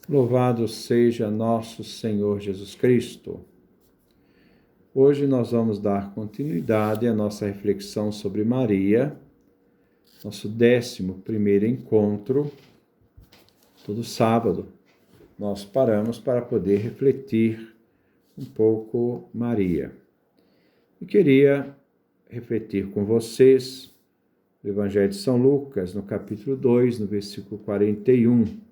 Louvado seja nosso Senhor Jesus Cristo. Hoje nós vamos dar continuidade à nossa reflexão sobre Maria, nosso 11º encontro. Todo sábado nós paramos para poder refletir um pouco Maria. E queria refletir com vocês o Evangelho de São Lucas, no capítulo 2, no versículo 41,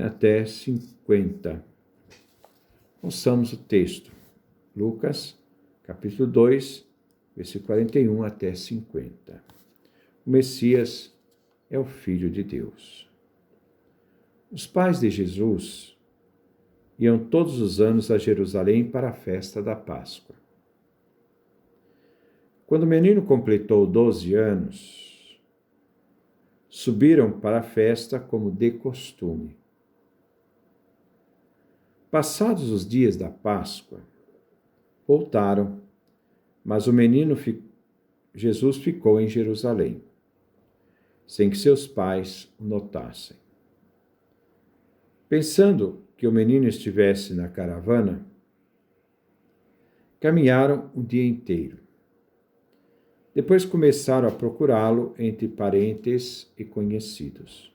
até 50. Ouçamos o texto. Lucas, capítulo 2, versículo 41 até 50. O Messias é o Filho de Deus. Os pais de Jesus iam todos os anos a Jerusalém para a festa da Páscoa. Quando o menino completou 12 anos, subiram para a festa como de costume. Passados os dias da Páscoa, voltaram, mas o menino Jesus ficou em Jerusalém, sem que seus pais o notassem. Pensando que o menino estivesse na caravana, caminharam o dia inteiro. Depois começaram a procurá-lo entre parentes e conhecidos.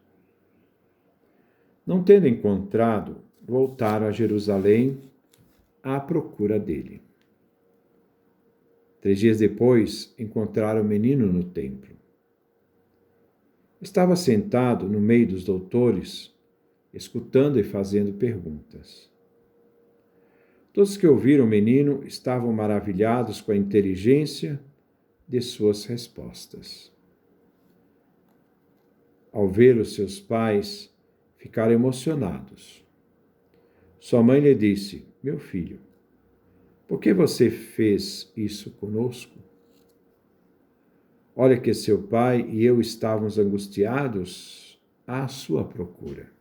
Não tendo encontrado, voltaram a Jerusalém à procura dele. 3 dias depois, encontraram o menino no templo. Estava sentado no meio dos doutores, escutando e fazendo perguntas. Todos que ouviram o menino estavam maravilhados com a inteligência de suas respostas. Ao vê-lo, seus pais ficaram emocionados. Sua mãe lhe disse: "Meu filho, por que você fez isso conosco? Olha que seu pai e eu estávamos angustiados à sua procura."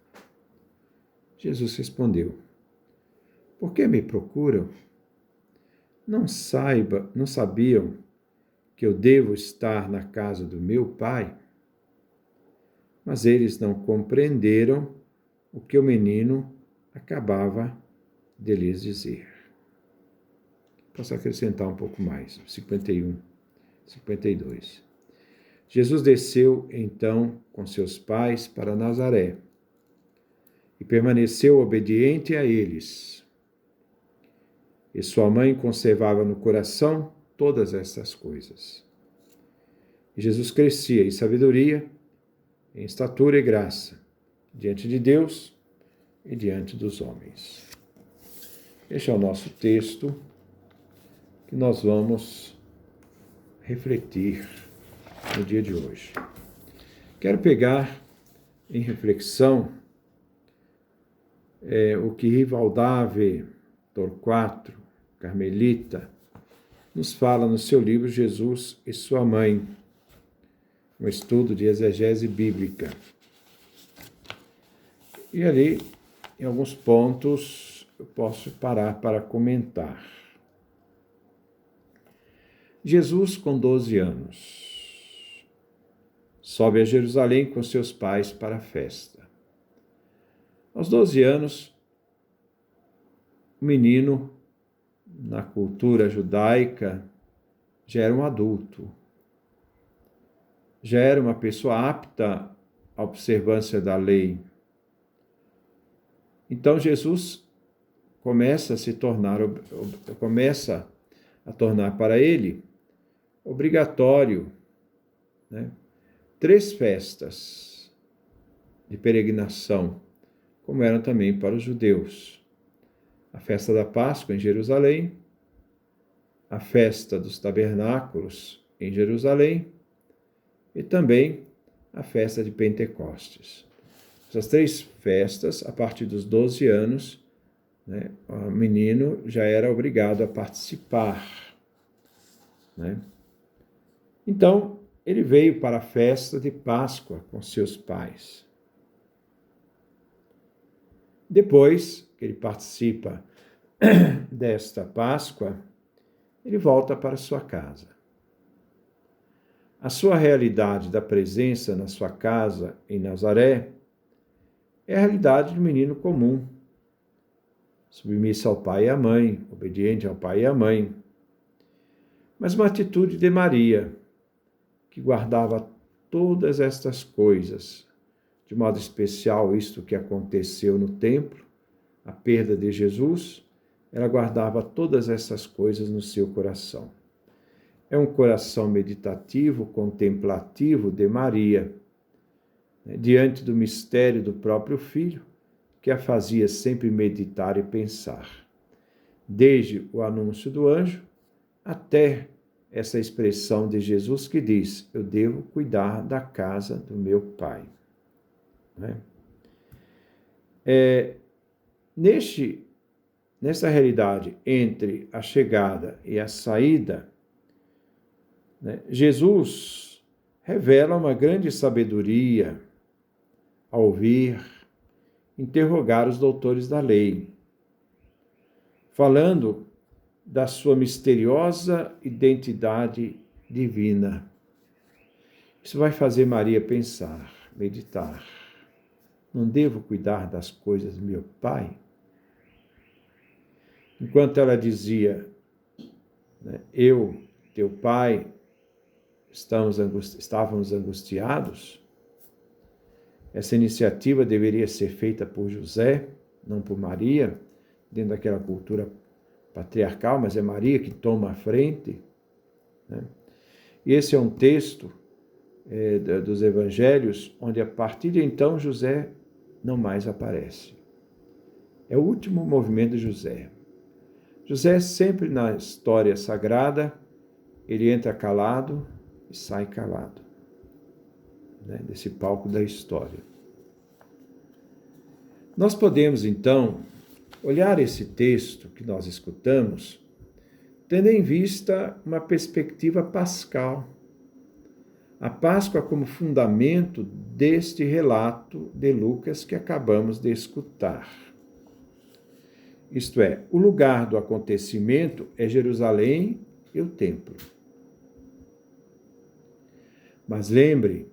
Jesus respondeu: "Por que me procuram? Não sabiam que eu devo estar na casa do meu pai?" Mas eles não compreenderam o que o menino acabava de lhes dizer. Posso acrescentar um pouco mais, 51, 52. Jesus desceu, então, com seus pais para Nazaré e permaneceu obediente a eles. E sua mãe conservava no coração todas essas coisas. E Jesus crescia em sabedoria, em estatura e graça, diante de Deus e diante dos homens. Este é o nosso texto que nós vamos refletir no dia de hoje. Quero pegar em reflexão o que Rivaldave Torquato, carmelita, nos fala no seu livro Jesus e Sua Mãe, um estudo de exegese bíblica. E ali, em alguns pontos, eu posso parar para comentar. Jesus, com 12 anos, sobe a Jerusalém com seus pais para a festa. Aos 12 anos, o menino, na cultura judaica, já era um adulto, já era uma pessoa apta à observância da lei. Então Jesus começa a tornar para ele obrigatório, 3 festas de peregrinação, como eram também para os judeus. A festa da Páscoa em Jerusalém, a festa dos tabernáculos em Jerusalém e também a festa de Pentecostes. Essas 3 festas, a partir dos 12 anos, o menino já era obrigado a participar. Então, ele veio para a festa de Páscoa com seus pais. Depois que ele participa desta Páscoa, ele volta para sua casa. A sua realidade da presença na sua casa em Nazaré é a realidade do menino comum, submisso ao pai e à mãe, obediente ao pai e à mãe. Mas uma atitude de Maria, que guardava todas estas coisas, de modo especial isto que aconteceu no templo, a perda de Jesus, ela guardava todas essas coisas no seu coração. É um coração meditativo, contemplativo de Maria, diante do mistério do próprio Filho, que a fazia sempre meditar e pensar. Desde o anúncio do anjo até essa expressão de Jesus que diz: eu devo cuidar da casa do meu Pai. Nessa realidade entre a chegada e a saída, Jesus revela uma grande sabedoria ao ouvir, interrogar os doutores da lei, falando da sua misteriosa identidade divina. Isso vai fazer Maria pensar, meditar. Não devo cuidar das coisas do meu Pai? Enquanto ela dizia, eu, teu pai, estávamos angustiados, essa iniciativa deveria ser feita por José, não por Maria, dentro daquela cultura patriarcal, mas é Maria que toma a frente. E esse é um texto dos evangelhos, onde a partir de então José não mais aparece. É o último movimento de José. José sempre na história sagrada, ele entra calado e sai calado, desse palco da história. Nós podemos, então, olhar esse texto que nós escutamos, tendo em vista uma perspectiva pascal. A Páscoa como fundamento deste relato de Lucas que acabamos de escutar. Isto é, o lugar do acontecimento é Jerusalém e o templo. Mas lembre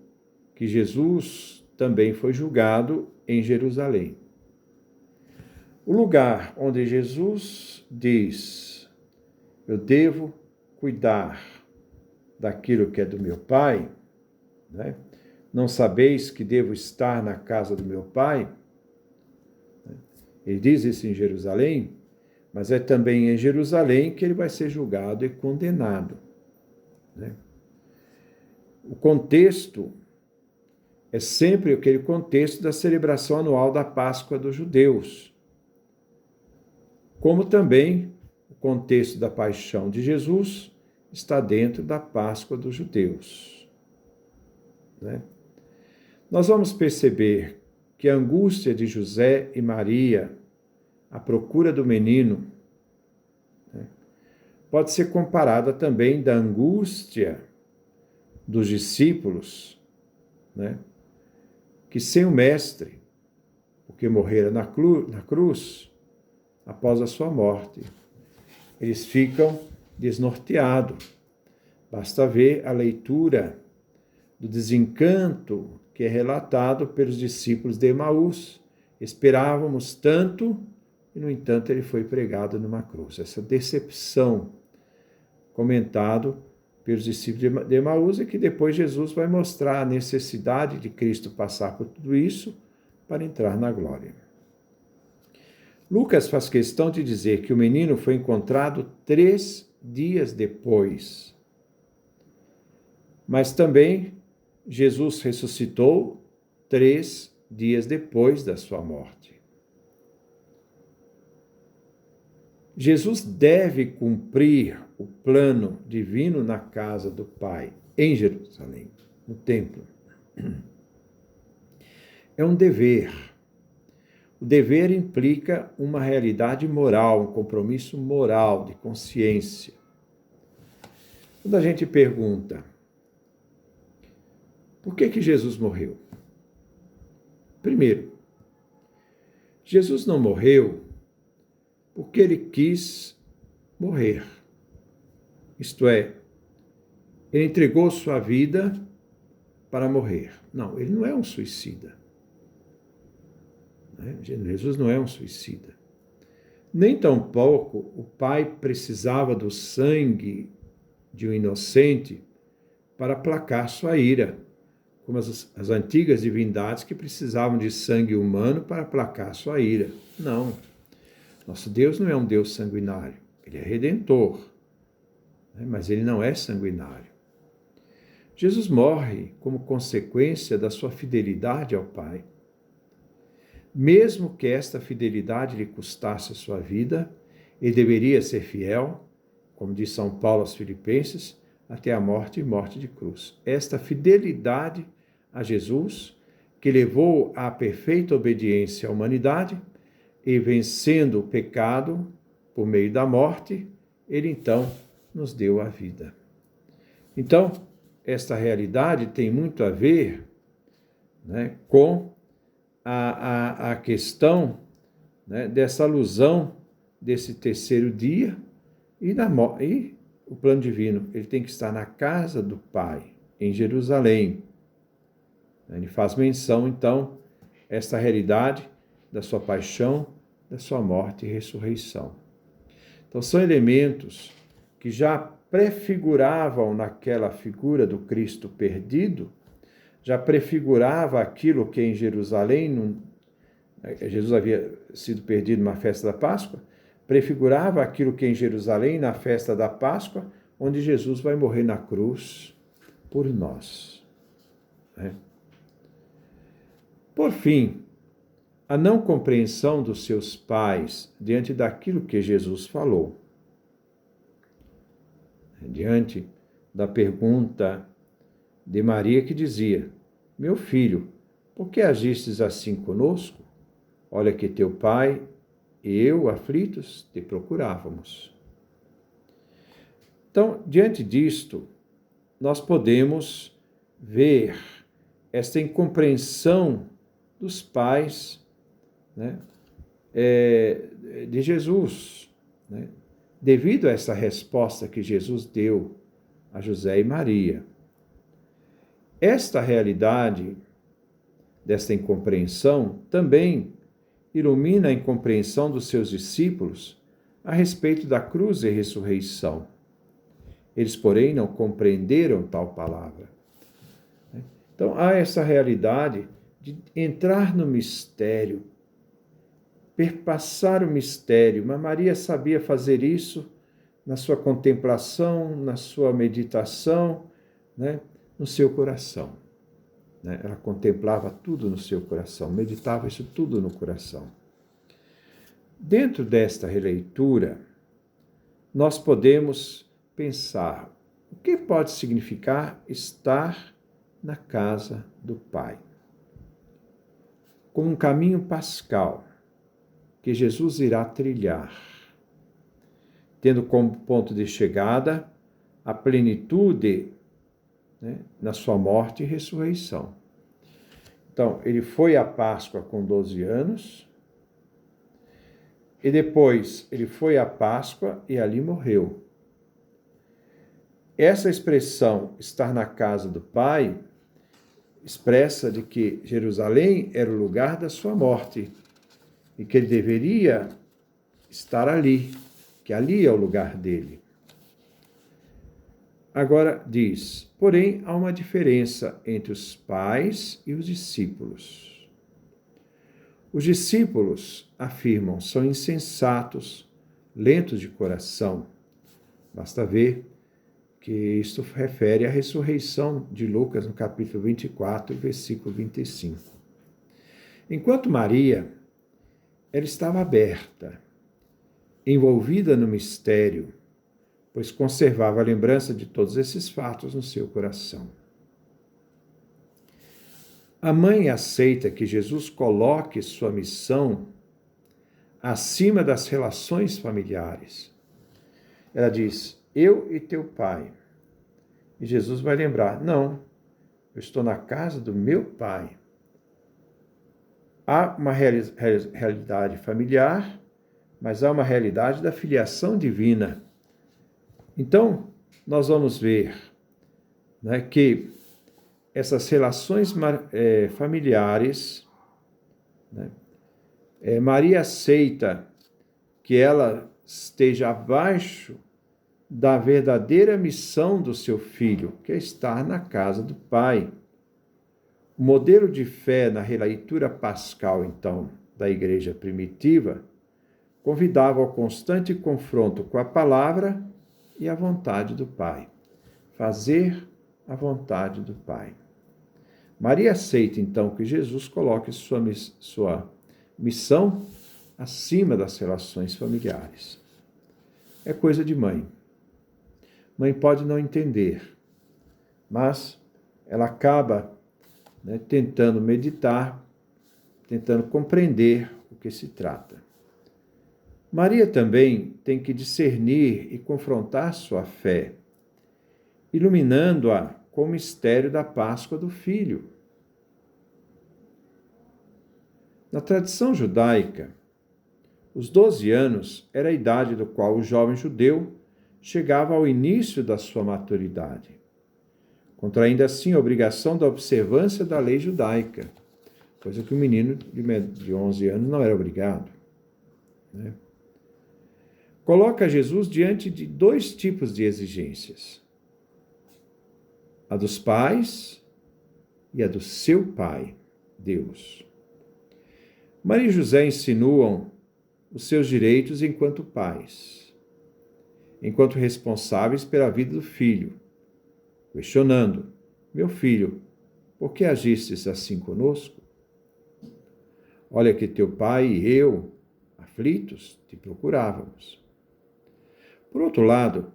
que Jesus também foi julgado em Jerusalém. O lugar onde Jesus diz: eu devo cuidar daquilo que é do meu Pai, não sabeis que devo estar na casa do meu Pai? Ele diz isso em Jerusalém, mas é também em Jerusalém que ele vai ser julgado e condenado. O contexto é sempre aquele contexto da celebração anual da Páscoa dos judeus, como também o contexto da paixão de Jesus está dentro da Páscoa dos judeus. Nós vamos perceber que a angústia de José e Maria, a procura do menino, pode ser comparada também da angústia dos discípulos, que sem o mestre, porque morreram na cruz, após a sua morte, eles ficam desnorteados. Basta ver a leitura do desencanto que é relatado pelos discípulos de Emaús. Esperávamos tanto e, no entanto, ele foi pregado numa cruz. Essa decepção, comentado pelos discípulos de Emaús, é que depois Jesus vai mostrar a necessidade de Cristo passar por tudo isso para entrar na glória. Lucas faz questão de dizer que o menino foi encontrado 3 dias depois. Mas também Jesus ressuscitou 3 dias depois da sua morte. Jesus deve cumprir o plano divino na casa do Pai, em Jerusalém, no templo. É um dever. O dever implica uma realidade moral, um compromisso moral, de consciência. Quando a gente pergunta, por que Jesus morreu? Primeiro, Jesus não morreu porque ele quis morrer. Isto é, ele entregou sua vida para morrer. Não, ele não é um suicida. né? Jesus não é um suicida. Nem tampouco o Pai precisava do sangue de um inocente para aplacar sua ira, como as antigas divindades que precisavam de sangue humano para aplacar sua ira. Não. Nosso Deus não é um Deus sanguinário. Ele é redentor, né? Mas ele não é sanguinário. Jesus morre como consequência da sua fidelidade ao Pai. Mesmo que esta fidelidade lhe custasse a sua vida, ele deveria ser fiel, como diz São Paulo aos Filipenses, até a morte e morte de cruz. Esta fidelidade a Jesus, que levou à perfeita obediência à humanidade, e vencendo o pecado por meio da morte, ele então nos deu a vida. Então, esta realidade tem muito a ver, né, com a questão, né, dessa alusão desse terceiro dia e o plano divino. Ele tem que estar na casa do Pai, em Jerusalém. Ele faz menção, então, esta realidade da sua paixão, da sua morte e ressurreição. Então, são elementos que já prefiguravam naquela figura do Cristo perdido, já prefigurava aquilo que em Jerusalém, Jesus havia sido perdido numa festa da Páscoa, prefigurava aquilo que em Jerusalém, na festa da Páscoa, onde Jesus vai morrer na cruz por nós. Por fim, a não compreensão dos seus pais diante daquilo que Jesus falou. Diante da pergunta de Maria que dizia: meu filho, por que agistes assim conosco? Olha que teu pai e eu, aflitos, te procurávamos. Então, diante disto, nós podemos ver esta incompreensão dos pais, né, de Jesus, né, devido a essa resposta que Jesus deu a José e Maria. Esta realidade desta incompreensão também ilumina a incompreensão dos seus discípulos a respeito da cruz e ressurreição. Eles, porém, não compreenderam tal palavra. Então, há essa realidade de entrar no mistério, perpassar o mistério. Mas Maria sabia fazer isso na sua contemplação, na sua meditação, né, no seu coração. Né? Ela contemplava tudo no seu coração, meditava isso tudo no coração. Dentro desta releitura, nós podemos pensar o que pode significar estar na casa do Pai. Como um caminho pascal que Jesus irá trilhar, tendo como ponto de chegada a plenitude, né, na sua morte e ressurreição. Então, ele foi à Páscoa com 12 anos, e depois ele foi à Páscoa e ali morreu. Essa expressão, estar na casa do Pai, expressa de que Jerusalém era o lugar da sua morte e que ele deveria estar ali, que ali é o lugar dele. Agora diz, porém, há uma diferença entre os pais e os discípulos. Os discípulos, afirmam, são insensatos, lentos de coração. Basta ver que isto refere à ressurreição de Lucas, no capítulo 24, versículo 25. Enquanto Maria, ela estava aberta, envolvida no mistério, pois conservava a lembrança de todos esses fatos no seu coração. A mãe aceita que Jesus coloque sua missão acima das relações familiares. Ela diz, eu e teu pai. E Jesus vai lembrar, não, eu estou na casa do meu pai. Há uma realidade familiar, mas há uma realidade da filiação divina. Então, nós vamos ver, né, que essas relações familiares, né, Maria aceita que ela esteja abaixo da verdadeira missão do seu filho, que é estar na casa do Pai. O modelo de fé na releitura pascal, então, da igreja primitiva, convidava ao constante confronto com a palavra e a vontade do Pai. Fazer a vontade do Pai. Maria aceita, então, que Jesus coloque sua missão acima das relações familiares. É coisa de mãe. Mãe pode não entender, mas ela acaba tentando meditar, tentando compreender o que se trata. Maria também tem que discernir e confrontar sua fé, iluminando-a com o mistério da Páscoa do Filho. Na tradição judaica, os 12 anos era a idade do qual o jovem judeu chegava ao início da sua maturidade, contraindo assim a obrigação da observância da lei judaica, coisa que o menino de 11 anos não era obrigado. Coloca Jesus diante de dois tipos de exigências: a dos pais e a do seu Pai, Deus. Maria e José insinuam os seus direitos enquanto pais, enquanto responsáveis pela vida do filho, questionando: meu filho, por que agistes assim conosco? Olha que teu pai e eu, aflitos, te procurávamos. Por outro lado,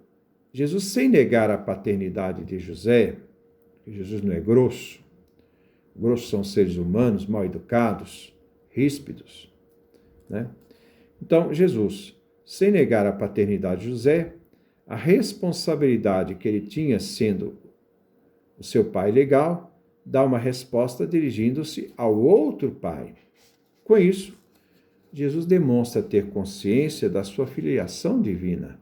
Jesus, sem negar a paternidade de José, Jesus não é grosso, grossos são seres humanos, mal educados, ríspidos, Então, Jesus, sem negar a paternidade de José, a responsabilidade que ele tinha sendo o seu pai legal, dá uma resposta dirigindo-se ao outro pai. Com isso, Jesus demonstra ter consciência da sua filiação divina.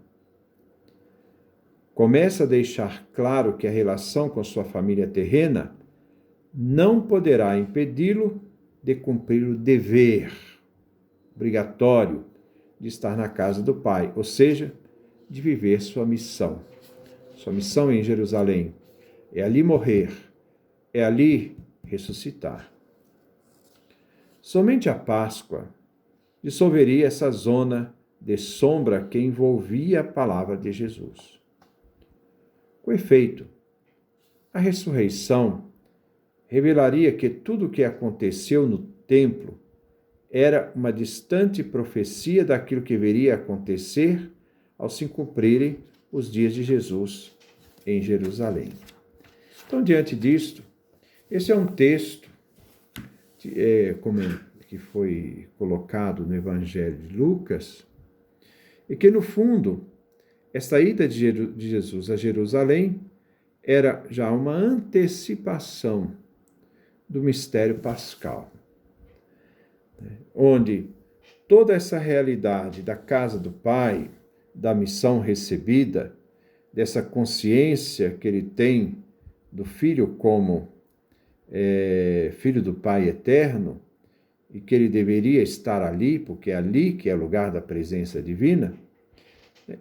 Começa a deixar claro que a relação com sua família terrena não poderá impedi-lo de cumprir o dever obrigatório de estar na casa do Pai, ou seja, de viver sua missão. Sua missão em Jerusalém é ali morrer, é ali ressuscitar. Somente a Páscoa dissolveria essa zona de sombra que envolvia a palavra de Jesus. Com efeito, a ressurreição revelaria que tudo o que aconteceu no templo era uma distante profecia daquilo que viria a acontecer ao se cumprirem os dias de Jesus em Jerusalém. Então, diante disto, esse é um texto que foi colocado no Evangelho de Lucas, e que, no fundo, esta ida de Jesus a Jerusalém era já uma antecipação do mistério pascal, onde toda essa realidade da casa do Pai, da missão recebida, dessa consciência que ele tem do Filho como Filho do Pai eterno, e que ele deveria estar ali, porque é ali que é o lugar da presença divina,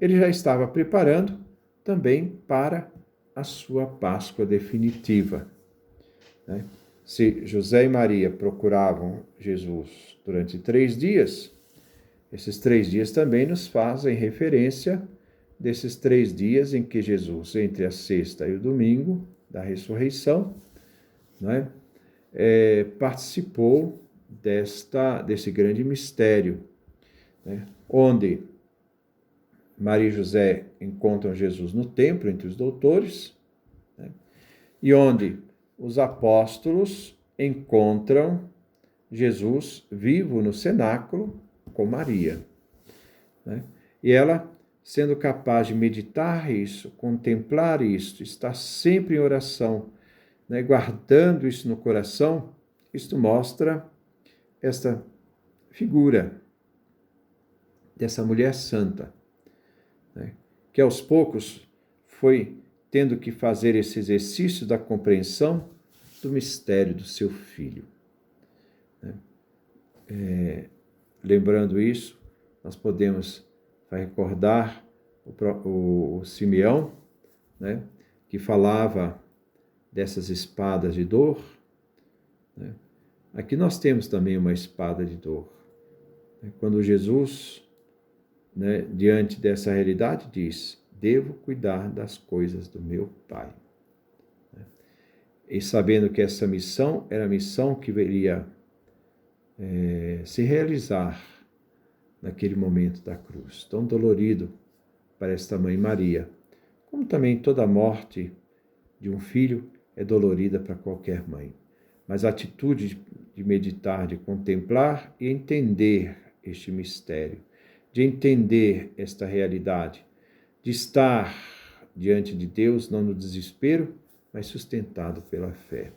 ele já estava preparando também para a sua Páscoa definitiva. Se José e Maria procuravam Jesus durante 3 dias, esses 3 dias também nos fazem referência desses 3 dias em que Jesus, entre a sexta e o domingo da ressurreição, participou desse grande mistério, onde Maria e José encontram Jesus no templo, entre os doutores, e onde os apóstolos encontram Jesus vivo no cenáculo com Maria. E ela, sendo capaz de meditar isso, contemplar isso, estar sempre em oração, guardando isso no coração, isto mostra esta figura dessa mulher santa, que aos poucos foi tendo que fazer esse exercício da compreensão do mistério do seu filho. lembrando isso, nós podemos recordar o Simeão, né, que falava dessas espadas de dor, né? Aqui nós temos também uma espada de dor. Quando Jesus, né, diante dessa realidade, diz: devo cuidar das coisas do meu Pai. E sabendo que essa missão era a missão que viria se realizar naquele momento da cruz, tão dolorido para esta mãe Maria, como também toda a morte de um filho é dolorida para qualquer mãe. Mas a atitude de meditar, de contemplar e entender este mistério, de entender esta realidade, de estar diante de Deus, não no desespero, mas sustentado pela fé,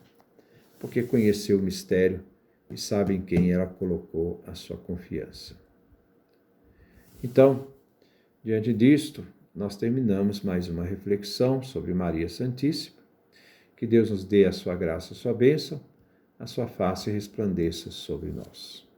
porque conheceu o mistério e sabe em quem ela colocou a sua confiança. Então, diante disto, nós terminamos mais uma reflexão sobre Maria Santíssima. Que Deus nos dê a sua graça, a sua bênção, a sua face resplandeça sobre nós.